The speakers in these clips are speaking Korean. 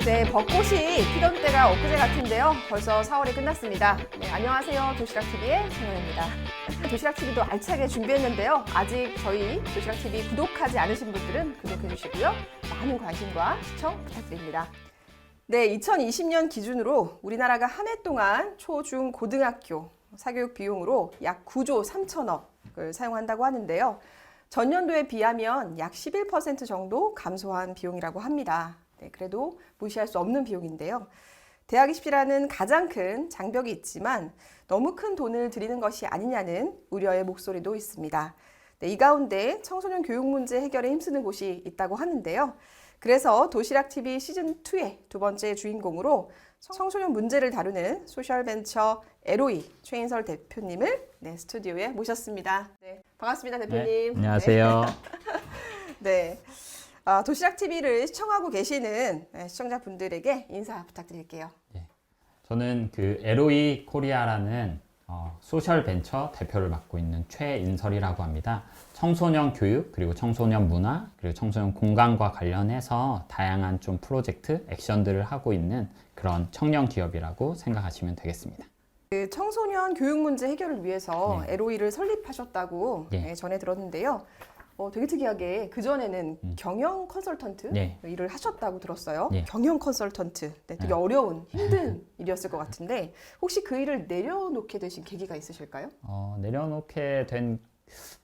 네, 벚꽃이 피던 때가 엊그제 같은데요. 벌써 4월이 끝났습니다. 네, 안녕하세요. 도시락TV의 정연입니다. 도시락TV도 알차게 준비했는데요. 아직 저희 도시락TV 구독하지 않으신 분들은 구독해 주시고요. 많은 관심과 시청 부탁드립니다. 네, 2020년 기준으로 우리나라가 한 해 동안 초, 중, 고등학교 사교육 비용으로 약 9조 3천억을 사용한다고 하는데요. 전년도에 비하면 약 11% 정도 감소한 비용이라고 합니다. 네, 그래도 무시할 수 없는 비용인데요. 대학 입시라는 가장 큰 장벽이 있지만 너무 큰 돈을 들이는 것이 아니냐는 우려의 목소리도 있습니다. 네, 이 가운데 청소년 교육 문제 해결에 힘쓰는 곳이 있다고 하는데요. 그래서 도시락TV 시즌2의 두 번째 주인공으로 청소년 문제를 다루는 소셜벤처 LOE 최인설 대표님을 스튜디오에 모셨습니다. 네, 반갑습니다, 대표님. 네, 안녕하세요. 네. 도시락TV를 시청하고 계시는 시청자분들에게 인사 부탁드릴게요. 네, 저는 그 LOE 코리아라는 소셜 벤처 대표를 맡고 있는 최인설이라고 합니다. 청소년 교육, 그리고 청소년 문화, 그리고 청소년 공간과 관련해서 다양한 좀 프로젝트, 액션들을 하고 있는 그런 청년 기업이라고 생각하시면 되겠습니다. 그 청소년 교육 문제 해결을 위해서 LOE를 설립하셨다고 전해 들었는데요. 되게 특이하게 그전에는 경영 컨설턴트 일을 하셨다고 들었어요. 경영 컨설턴트, 되게 어려운, 힘든 일이었을 것 같은데 혹시 그 일을 내려놓게 되신 계기가 있으실까요? 내려놓게 된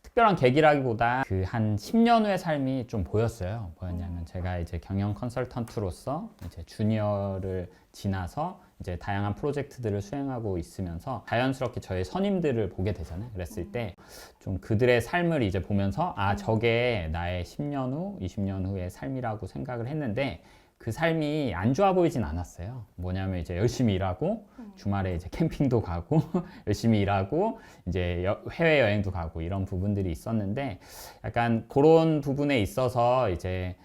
특별한 계기라기보다 그 한 10년 후의 삶이 좀 보였어요. 뭐였냐면 제가 이제 경영 컨설턴트로서 이제 주니어를 지나서 이제 다양한 프로젝트들을 수행하고 있으면서 자연스럽게 저의 선임들을 보게 되잖아요. 그랬을 때 좀 그들의 삶을 이제 보면서 저게 나의 10년 후, 20년 후의 삶이라고 생각을 했는데 그 삶이 안 좋아 보이진 않았어요. 뭐냐면 이제 열심히 일하고 주말에 이제 캠핑도 가고 열심히 일하고 이제 해외 여행도 가고 이런 부분들이 있었는데 약간 그런 부분에 있어서 이제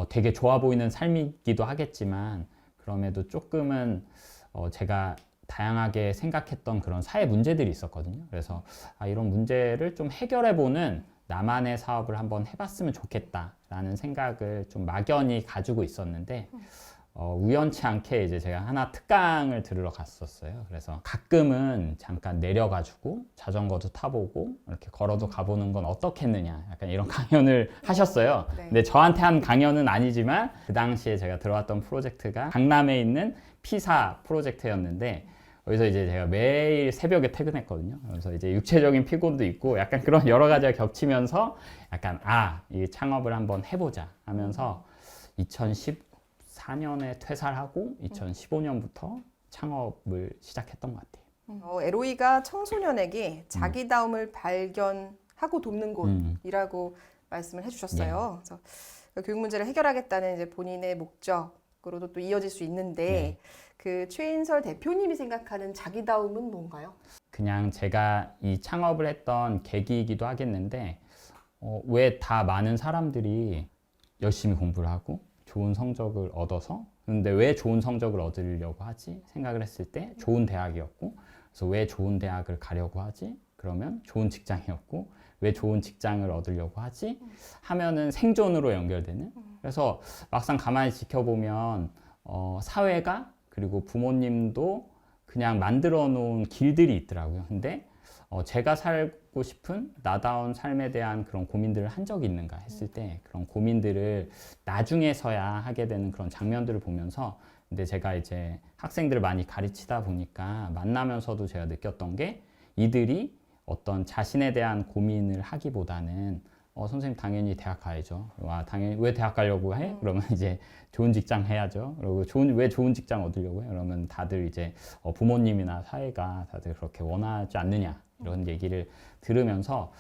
되게 좋아 보이는 삶이기도 하겠지만 그럼에도 조금은 제가 다양하게 생각했던 그런 사회 문제들이 있었거든요. 그래서 이런 문제를 좀 해결해보는 나만의 사업을 한번 해봤으면 좋겠다라는 생각을 좀 막연히 가지고 있었는데 우연치 않게 이제 제가 하나 특강을 들으러 갔었어요. 그래서 가끔은 잠깐 내려가지고 자전거도 타보고 이렇게 걸어도 가보는 건 어떻겠느냐 약간 이런 강연을 하셨어요. 근데 저한테 한 강연은 아니지만 그 당시에 제가 들어왔던 프로젝트가 강남에 있는 피사 프로젝트였는데 여기서 이제 제가 매일 새벽에 퇴근했거든요. 그래서 이제 육체적인 피곤도 있고 약간 그런 여러 가지가 겹치면서 약간 이 창업을 한번 해보자 하면서 2014년에 퇴사를 하고 2015년부터 창업을 시작했던 것 같아요. LOE가 청소년에게 자기다움을 발견하고 돕는 곳이라고 말씀을 해주셨어요. 그래서 교육 문제를 해결하겠다는 이제 본인의 목적으로도 또 이어질 수 있는데 그 최인설 대표님이 생각하는 자기다움은 뭔가요? 그냥 제가 이 창업을 했던 계기이기도 하겠는데 왜 다 많은 사람들이 열심히 공부를 하고 좋은 성적을 얻어서 근데 왜 좋은 성적을 얻으려고 하지? 생각을 했을 때 좋은 대학이었고 그래서 왜 좋은 대학을 가려고 하지? 그러면 좋은 직장이었고 왜 좋은 직장을 얻으려고 하지? 하면은 생존으로 연결되는 그래서 막상 가만히 지켜보면 사회가 그리고 부모님도 그냥 만들어 놓은 길들이 있더라고요. 근데 제가 살고 싶은 나다운 삶에 대한 그런 고민들을 한 적이 있는가 했을 때 그런 고민들을 나중에서야 하게 되는 그런 장면들을 보면서 근데 제가 이제 학생들을 많이 가르치다 보니까 만나면서도 제가 느꼈던 게 이들이 어떤 자신에 대한 고민을 하기보다는 선생님 당연히 대학 가야죠. 당연히 왜 대학 가려고 해? 그러면 이제 좋은 직장 해야죠. 그리고 왜 좋은 직장 얻으려고 해? 그러면 다들 이제 부모님이나 사회가 다들 그렇게 원하지 않느냐 이런 얘기를 들으면서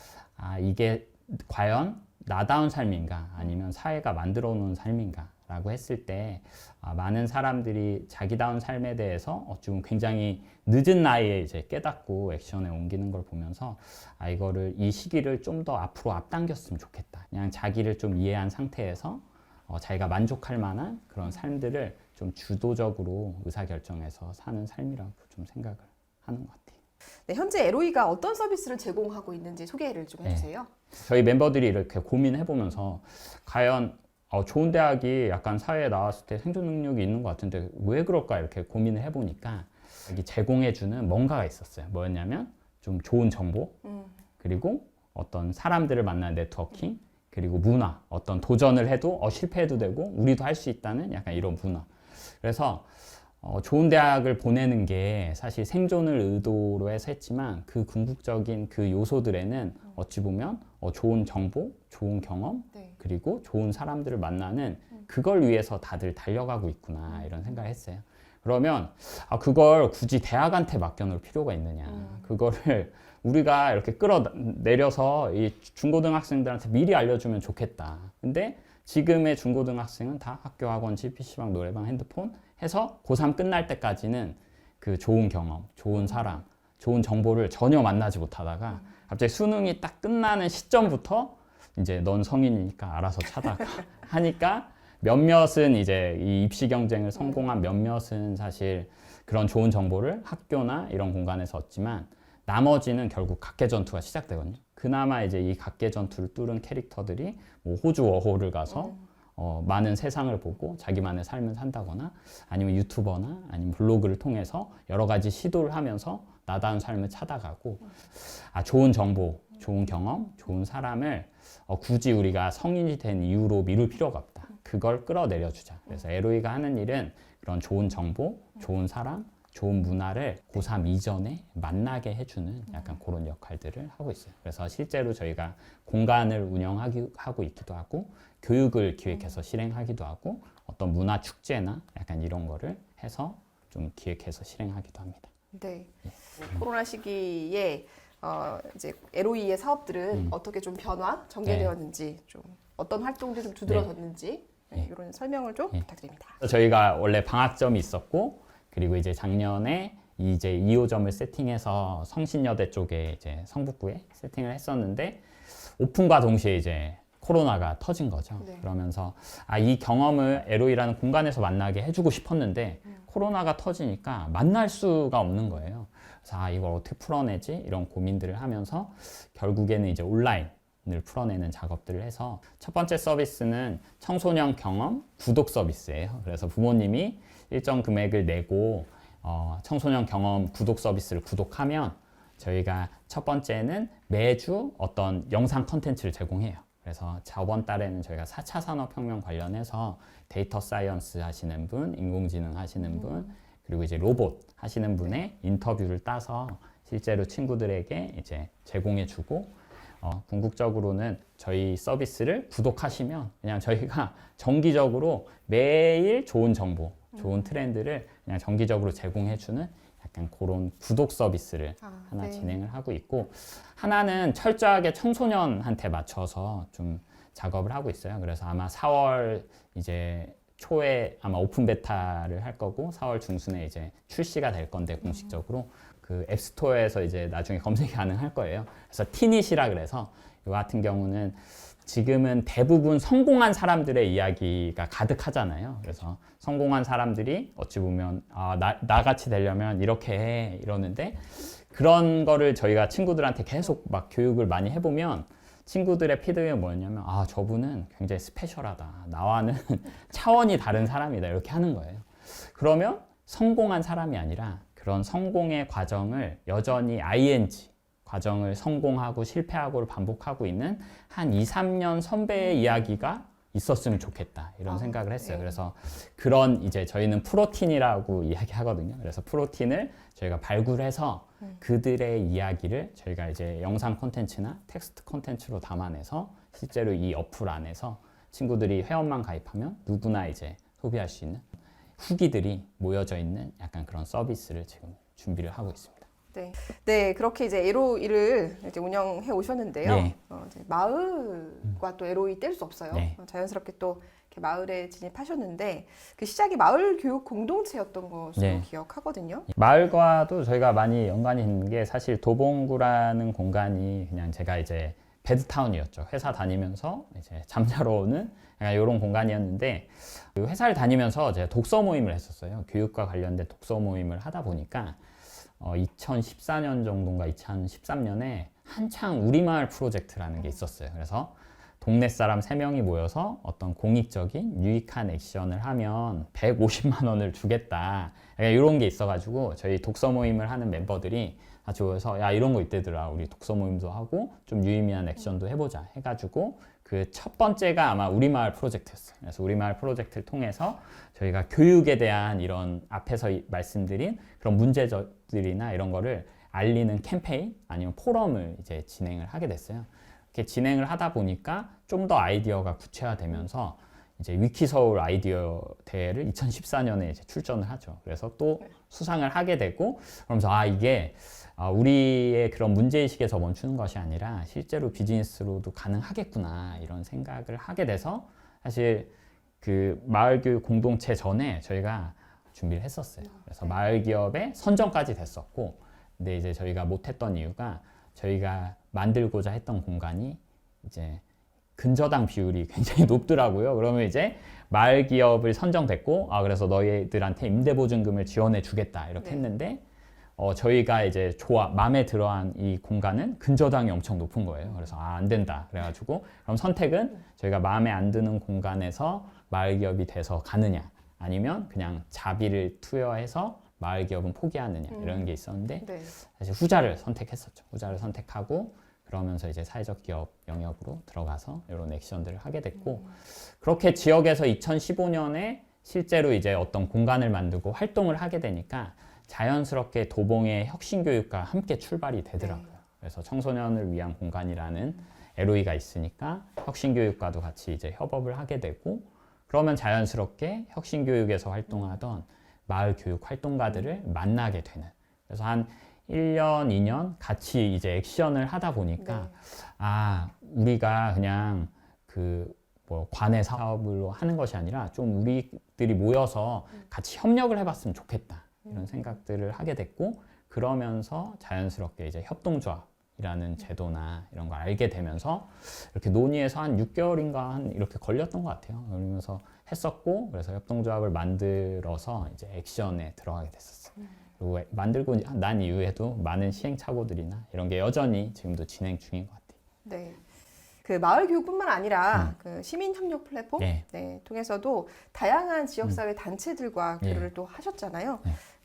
이게 과연 나다운 삶인가 아니면 사회가 만들어 놓은 삶인가 라고 했을 때 많은 사람들이 자기다운 삶에 대해서 어쩌면 굉장히 늦은 나이에 이제 깨닫고 액션에 옮기는 걸 보면서 이 시기를 좀 더 앞으로 앞당겼으면 좋겠다. 그냥 자기를 좀 이해한 상태에서 자기가 만족할 만한 그런 삶들을 좀 주도적으로 의사결정해서 사는 삶이라고 좀 생각을 하는 것 같아요. 네, 현재 LOE가 어떤 서비스를 제공하고 있는지 소개를 좀 해주세요. 저희 멤버들이 이렇게 고민해보면서 과연 좋은 대학이 약간 사회에 나왔을 때 생존 능력이 있는 것 같은데 왜 그럴까 이렇게 고민을 해보니까 여기 제공해주는 뭔가가 있었어요. 뭐였냐면 좀 좋은 정보, 그리고 어떤 사람들을 만나는 네트워킹, 그리고 문화, 어떤 도전을 해도 실패해도 되고 우리도 할 수 있다는 약간 이런 문화. 그래서 좋은 대학을 보내는 게 사실 생존을 의도로 해서 했지만 그 궁극적인 그 요소들에는 어찌 보면 좋은 정보, 좋은 경험, 네. 그리고 좋은 사람들을 만나는 그걸 위해서 다들 달려가고 있구나 이런 생각을 했어요. 그러면 그걸 굳이 대학한테 맡겨놓을 필요가 있느냐. 그거를 우리가 이렇게 끌어내려서 이 중고등학생들한테 미리 알려주면 좋겠다. 근데 지금의 중고등학생은 다 학교, 학원지, PC방, 노래방, 핸드폰 해서 고3 끝날 때까지는 그 좋은 경험, 좋은 사람, 좋은 정보를 전혀 만나지 못하다가 갑자기 수능이 딱 끝나는 시점부터 이제 넌 성인이니까 알아서 찾아가 하니까 몇몇은 이제 이 입시 경쟁을 성공한 몇몇은 사실 그런 좋은 정보를 학교나 이런 공간에서 얻지만 나머지는 결국 각계 전투가 시작되거든요. 그나마 이제 이 각계 전투를 뚫은 캐릭터들이 뭐 호주 워홀을 가서 많은 세상을 보고 자기만의 삶을 산다거나 아니면 유튜버나 아니면 블로그를 통해서 여러 가지 시도를 하면서 나다운 삶을 찾아가고 좋은 정보, 좋은 경험, 좋은 사람을 굳이 우리가 성인이 된 이후로 미룰 필요가 없다. 그걸 끌어내려주자. 그래서 에로이가 하는 일은 그런 좋은 정보, 좋은 사람, 좋은 문화를 고3 이전에 만나게 해주는 약간 그런 역할들을 하고 있어요. 그래서 실제로 저희가 공간을 운영하고 있기도 하고 교육을 기획해서 실행하기도 하고 어떤 문화 축제나 약간 이런 거를 해서 좀 기획해서 실행하기도 합니다. 네. 코로나 시기에 이제 에로이의 사업들은 어떻게 좀 전개되었는지, 좀 어떤 활동들이 좀 두드러졌는지 이런 설명을 좀 부탁드립니다. 저희가 원래 방학점이 있었고 그리고 이제 작년에 이제 2호점을 세팅해서 성신여대 쪽에 이제 성북구에 세팅을 했었는데 오픈과 동시에 이제 코로나가 터진 거죠. 네. 그러면서 이 경험을 에로이라는 공간에서 만나게 해주고 싶었는데 코로나가 터지니까 만날 수가 없는 거예요. 그래서 이걸 어떻게 풀어내지? 이런 고민들을 하면서 결국에는 이제 온라인을 풀어내는 작업들을 해서 첫 번째 서비스는 청소년 경험 구독 서비스예요. 그래서 부모님이 일정 금액을 내고 청소년 경험 구독 서비스를 구독하면 저희가 첫 번째는 매주 어떤 영상 컨텐츠를 제공해요. 그래서 저번 달에는 저희가 4차 산업혁명 관련해서 데이터 사이언스 하시는 분, 인공지능 하시는 분, 그리고 이제 로봇 하시는 분의 인터뷰를 따서 실제로 친구들에게 이제 제공해주고 궁극적으로는 저희 서비스를 구독하시면 그냥 저희가 정기적으로 매일 좋은 정보, 좋은 트렌드를 그냥 정기적으로 제공해주는 약간 그런 구독 서비스를 하나 네. 진행을 하고 있고 하나는 철저하게 청소년한테 맞춰서 좀 작업을 하고 있어요. 그래서 아마 4월 이제 초에 아마 오픈 베타를 할 거고 4월 중순에 이제 출시가 될 건데 공식적으로 그 앱스토어에서 이제 나중에 검색이 가능할 거예요. 그래서 티닛이라 그래서 이 같은 경우는 지금은 대부분 성공한 사람들의 이야기가 가득하잖아요. 그래서 성공한 사람들이 어찌 보면 나같이 되려면 이렇게 해 이러는데 그런 거를 저희가 친구들한테 계속 막 교육을 많이 해보면 친구들의 피드백이 뭐였냐면 저분은 굉장히 스페셜하다. 나와는 차원이 다른 사람이다. 이렇게 하는 거예요. 그러면 성공한 사람이 아니라 그런 성공의 과정을 여전히 ing 과정을 성공하고 실패하고를 반복하고 있는 한 2, 3년 선배의 이야기가 있었으면 좋겠다 이런 생각을 했어요. 네. 그래서 그런 이제 저희는 프로틴이라고 이야기하거든요. 그래서 프로틴을 저희가 발굴해서 그들의 이야기를 저희가 이제 영상 콘텐츠나 텍스트 콘텐츠로 담아내서 실제로 이 어플 안에서 친구들이 회원만 가입하면 누구나 이제 소비할 수 있는 후기들이 모여져 있는 약간 그런 서비스를 지금 준비를 하고 있습니다. 네, 그렇게 이제 에로이를 이제 운영해 오셨는데요. 네. 이제 마을과 또 에로이 뗄 수 없어요. 네. 자연스럽게 또 이렇게 마을에 진입하셨는데 그 시작이 마을 교육 공동체였던 것으로 네. 기억하거든요. 마을과도 저희가 많이 연관이 있는 게 사실 도봉구라는 공간이 그냥 제가 이제 베드타운이었죠. 회사 다니면서 이제 잠자러 오는 약간 이런 공간이었는데 그 회사를 다니면서 제가 독서 모임을 했었어요. 교육과 관련된 독서 모임을 하다 보니까 2014년 정도인가 2013년에 한창 우리마을 프로젝트라는 게 있었어요. 그래서 동네 사람 3명이 모여서 어떤 공익적인 유익한 액션을 하면 150만 원을 주겠다. 이런 게 있어가지고 저희 독서 모임을 하는 멤버들이 같이 모여서 야 이런 거 있대더라. 우리 독서 모임도 하고 좀 유의미한 액션도 해보자 해가지고 그 첫 번째가 아마 우리마을 프로젝트였어요. 그래서 우리마을 프로젝트를 통해서 저희가 교육에 대한 이런 앞에서 말씀드린 그런 문제들이나 이런 거를 알리는 캠페인 아니면 포럼을 이제 진행을 하게 됐어요. 이렇게 진행을 하다 보니까 좀 더 아이디어가 구체화되면서 이제 위키서울 아이디어 대회를 2014년에 이제 출전을 하죠. 그래서 또 수상을 하게 되고 그러면서 이게 우리의 그런 문제의식에서 멈추는 것이 아니라 실제로 비즈니스로도 가능하겠구나 이런 생각을 하게 돼서 사실 그 마을교육 공동체 전에 저희가 준비를 했었어요. 그래서 마을기업에 선정까지 됐었고 근데 이제 저희가 못했던 이유가 저희가 만들고자 했던 공간이 이제 근저당 비율이 굉장히 높더라고요. 그러면 이제 마을 기업을 선정됐고 그래서 너희들한테 임대보증금을 지원해 주겠다 이렇게 했는데 저희가 이제 마음에 들어한 이 공간은 근저당이 엄청 높은 거예요. 그래서 안 된다 그래가지고 그럼 선택은 저희가 마음에 안 드는 공간에서 마을 기업이 돼서 가느냐 아니면 그냥 자비를 투여해서 마을 기업은 포기하느냐 이런 게 있었는데 사실 후자를 선택했었죠. 후자를 선택하고 그러면서 이제 사회적 기업 영역으로 들어가서 이런 액션들을 하게 됐고 그렇게 지역에서 2015년에 실제로 이제 어떤 공간을 만들고 활동을 하게 되니까 자연스럽게 도봉의 혁신교육과 함께 출발이 되더라고요. 그래서 청소년을 위한 공간이라는 LOE가 있으니까 혁신교육과도 같이 이제 협업을 하게 되고 그러면 자연스럽게 혁신교육에서 활동하던 마을 교육 활동가들을 만나게 되는 그래서 한 1년, 2년 같이 이제 액션을 하다 보니까 우리가 그냥 그 뭐 관내 사업으로 하는 것이 아니라 좀 우리들이 모여서 같이 협력을 해봤으면 좋겠다 이런 생각들을 하게 됐고 그러면서 자연스럽게 이제 협동조합이라는 제도나 이런 걸 알게 되면서 이렇게 논의해서 한 6개월인가 한 이렇게 걸렸던 것 같아요. 그러면서 했었고 그래서 협동조합을 만들어서 이제 액션에 들어가게 됐었어요. 그리고 만들고 난 이후에도 많은 시행착오들이나 이런 게 여전히 지금도 진행 중인 것 같아요. 네. 그 마을 교육뿐만 아니라 그 시민 협력 플랫폼 통해서도 다양한 지역사회 단체들과 교류를 또 하셨잖아요.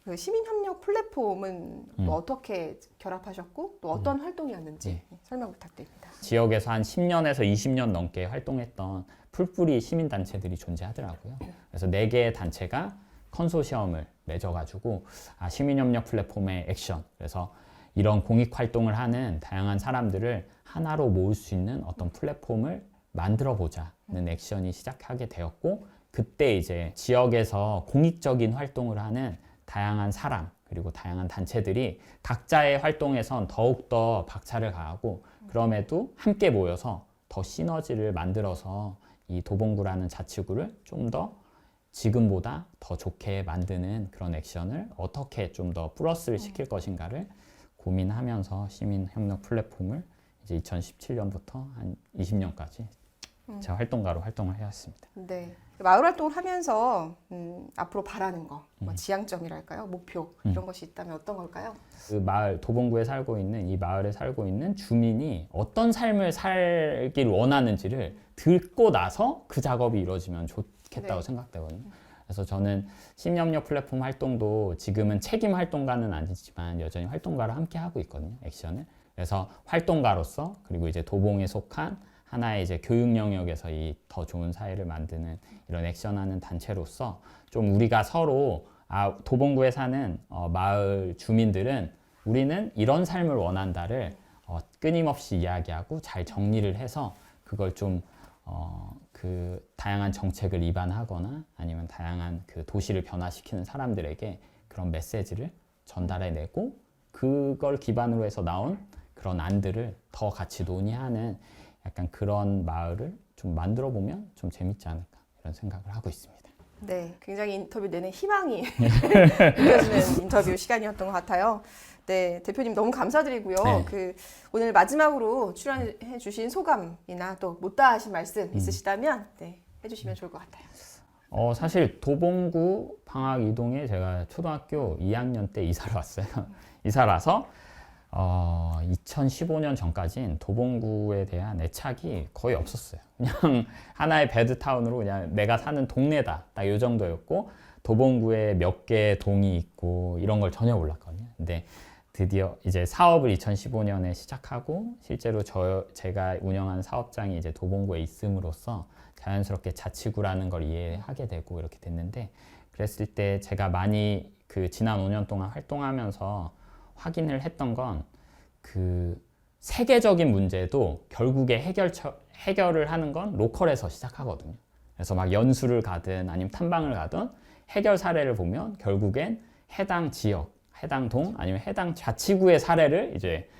그 시민 협력 플랫폼은 또 어떻게 결합하셨고 또 어떤 활동이었는지 설명 부탁드립니다. 지역에서 한 10년에서 20년 넘게 활동했던 풀뿌리 시민단체들이 존재하더라고요. 그래서 4개의 단체가 컨소시엄을 맺어가지고 시민협력 플랫폼의 액션 그래서 이런 공익활동을 하는 다양한 사람들을 하나로 모을 수 있는 어떤 플랫폼을 만들어 보자는 액션이 시작하게 되었고 그때 이제 지역에서 공익적인 활동을 하는 다양한 사람 그리고 다양한 단체들이 각자의 활동에선 더욱더 박차를 가하고 그럼에도 함께 모여서 더 시너지를 만들어서 이 도봉구라는 자치구를 좀 더 지금보다 더 좋게 만드는 그런 액션을 어떻게 좀 더 플러스를 시킬 것인가를 고민하면서 시민협력 플랫폼을 이제 2017년부터 한 20년까지 제가 활동가로 활동을 해왔습니다. 네. 마을 활동을 하면서 앞으로 바라는 거, 뭐 지향점이랄까요? 목표 이런 것이 있다면 어떤 걸까요? 그 마을 도봉구에 살고 있는 이 마을에 살고 있는 주민이 어떤 삶을 살길 원하는지를 듣고 나서 그 작업이 이루어지면 좋겠다고 생각되거든요. 그래서 저는 시민협력 플랫폼 활동도 지금은 책임 활동가는 아니지만 여전히 활동가로 함께 하고 있거든요. 액션을. 그래서 활동가로서 그리고 이제 도봉에 속한 하나의 이제 교육 영역에서 이 더 좋은 사회를 만드는 이런 액션하는 단체로서 좀 우리가 서로 도봉구에 사는 마을 주민들은 우리는 이런 삶을 원한다를 끊임없이 이야기하고 잘 정리를 해서 그걸 좀 그 다양한 정책을 입안하거나 아니면 다양한 그 도시를 변화시키는 사람들에게 그런 메시지를 전달해내고 그걸 기반으로 해서 나온 그런 안들을 더 같이 논의하는 약간 그런 마을을 좀 만들어 보면 좀 재밌지 않을까 이런 생각을 하고 있습니다. 네, 굉장히 인터뷰 내내 희망이 느껴지는 인터뷰 시간이었던 것 같아요. 네, 대표님 너무 감사드리고요. 그 오늘 마지막으로 출연해 주신 소감이나 또 못다 하신 말씀 있으시다면 해주시면 좋을 것 같아요. 사실 도봉구 방학 이동에 제가 초등학교 2학년 때 이사를 왔어요. 이사를 와서 2015년 전까진 도봉구에 대한 애착이 거의 없었어요. 그냥 하나의 배드타운으로 그냥 내가 사는 동네다. 딱 이 정도였고, 도봉구에 몇 개 동이 있고 이런 걸 전혀 몰랐거든요. 근데 드디어 이제 사업을 2015년에 시작하고 실제로 제가 운영한 사업장이 이제 도봉구에 있음으로써 자연스럽게 자치구라는 걸 이해하게 되고 이렇게 됐는데, 그랬을 때 제가 많이 그 지난 5년 동안 활동하면서 확인을 했던 건 그 세계적인 문제도 결국에 해결을 하는 건 로컬에서 시작하거든요. 그래서 막 연수를 가든 아니면 탐방을 가든 해결 사례를 보면 결국엔 해당 지역, 해당 동 아니면 해당 자치구의 사례를 이제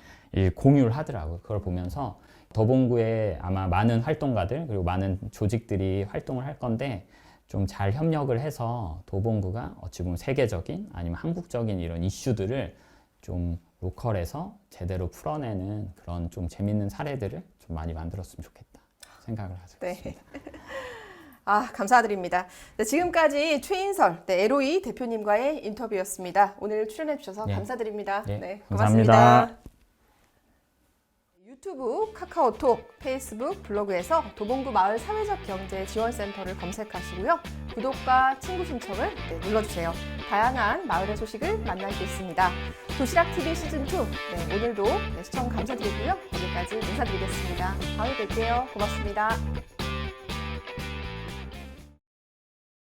공유를 하더라고요. 그걸 보면서 도봉구에 아마 많은 활동가들 그리고 많은 조직들이 활동을 할 건데 좀 잘 협력을 해서 도봉구가 어찌 보면 세계적인 아니면 한국적인 이런 이슈들을 좀 로컬에서 제대로 풀어내는 그런 좀 재밌는 사례들을 좀 많이 만들었으면 좋겠다 생각을 하고 있습니다. 네. 감사드립니다. 네, 지금까지 최인설 LOE 대표님과의 인터뷰였습니다. 오늘 출연해 주셔서 감사드립니다. 네, 고맙습니다. 감사합니다. 유튜브, 카카오톡, 페이스북, 블로그에서 도봉구 마을 사회적 경제 지원센터를 검색하시고요. 구독과 친구 신청을 눌러주세요. 다양한 마을의 소식을 만날 수 있습니다. 도시락TV 시즌2, 오늘도 시청 감사드리고요. 여기까지 인사드리겠습니다. 다음에 뵐게요. 고맙습니다.